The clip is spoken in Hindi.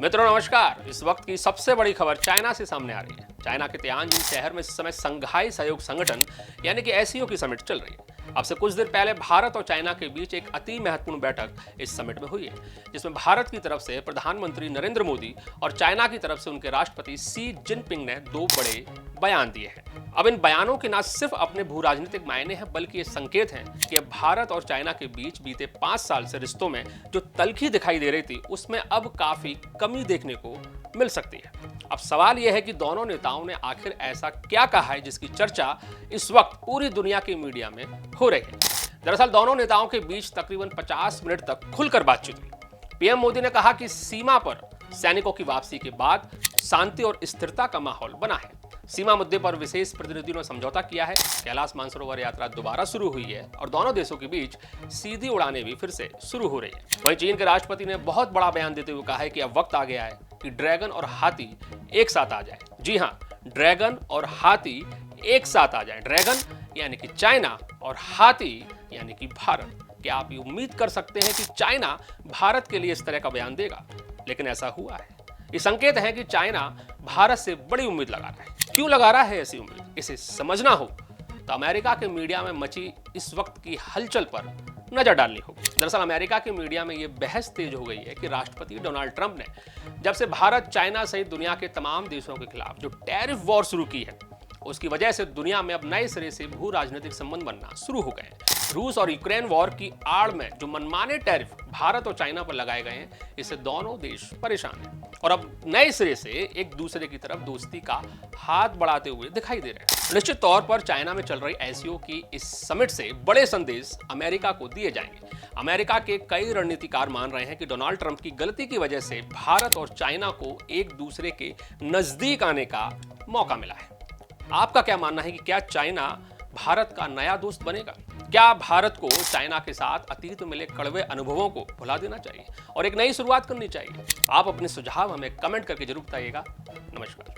मित्रों नमस्कार। इस वक्त की सबसे बड़ी खबर चाइना से सामने आ रही है। चाइना के तियानजिन शहर में इस समय संघाई सहयोग संगठन यानी कि एससीओ की समिट चल रही है। अब से कुछ देर पहले भारत और चाइना के बीच एक अति महत्वपूर्ण बैठक इस समिट में हुई है, जिसमें भारत की तरफ से प्रधानमंत्री नरेंद्र मोदी और चाइना की तरफ से उनके राष्ट्रपति शी जिनपिंग ने दो बड़े बयान दिए हैं। अब इन बयानों के न सिर्फ अपने भू राजनीतिक मायने हैं, बल्कि ये संकेत हैं कि अब भारत और चाइना के बीच बीते 5 साल से रिश्तों में जो तल्खी दिखाई दे रही थी, उसमें अब काफी कमी देखने को मिल सकती है। अब सवाल यह है कि दोनों नेताओं ने आखिर ऐसा क्या कहा है जिसकी चर्चा इस वक्त पूरी दुनिया के मीडिया में हो रही है। दरअसल दोनों नेताओं के बीच तकरीबन 50 मिनट तक खुलकर बातचीत हुई। पीएम मोदी ने कहा कि सीमा पर सैनिकों की वापसी के बाद शांति और स्थिरता का माहौल बना है। सीमा मुद्दे पर विशेष प्रतिनिधियों ने समझौता किया है। कैलाश मानसरोवर यात्रा दोबारा शुरू हुई है और दोनों देशों के बीच सीधी उड़ानें भी फिर से शुरू हो रही है। वहीं चीन के राष्ट्रपति ने बहुत बड़ा बयान देते हुए कहा है कि अब वक्त आ गया है कि ड्रैगन और हाथी एक साथ आ जाए। जी हाँ, ड्रैगन और हाथी एक साथ आ जाए। ड्रैगन यानी कि चाइना और हाथी यानी कि भारत। क्या आप ये उम्मीद कर सकते हैं कि चाइना भारत के लिए इस तरह का बयान देगा? लेकिन ऐसा हुआ है। ये संकेत है कि चाइना भारत से बड़ी उम्मीद लगा रहा है। क्यों लगा रहा है ऐसी उम्मीद? इसे समझना हो तो अमेरिका के मीडिया में मची इस वक्त की हलचल पर नजर डालनी होगी। दरअसल अमेरिका के मीडिया में यह बहस तेज हो गई है कि राष्ट्रपति डोनाल्ड ट्रंप ने जब से भारत, चाइना सहित दुनिया के तमाम देशों के खिलाफ जो टैरिफ वॉर शुरू की है, उसकी वजह से दुनिया में अब नए सिरे से भू राजनीतिक संबंध बनना शुरू हो गए हैं। रूस और यूक्रेन वॉर की आड़ में जो मनमाने टैरिफ भारत और चाइना पर लगाए गए हैं, इससे दोनों देश परेशान हैं और अब नए सिरे से एक दूसरे की तरफ दोस्ती का हाथ बढ़ाते हुए दिखाई दे रहे हैं। निश्चित तौर पर चाइना में चल रही एससीओ की इस समिट से बड़े संदेश अमेरिका को दिए जाएंगे। अमेरिका के कई रणनीतिकार मान रहे हैं कि डोनाल्ड ट्रंप की गलती की वजह से भारत और चाइना को एक दूसरे के नजदीक आने का मौका मिला है। आपका क्या मानना है कि क्या चाइना भारत का नया दोस्त बनेगा? क्या भारत को चाइना के साथ अतीत में मिले कड़वे अनुभवों को भुला देना चाहिए और एक नई शुरुआत करनी चाहिए? आप अपने सुझाव हमें कमेंट करके जरूर बताइएगा। नमस्कार।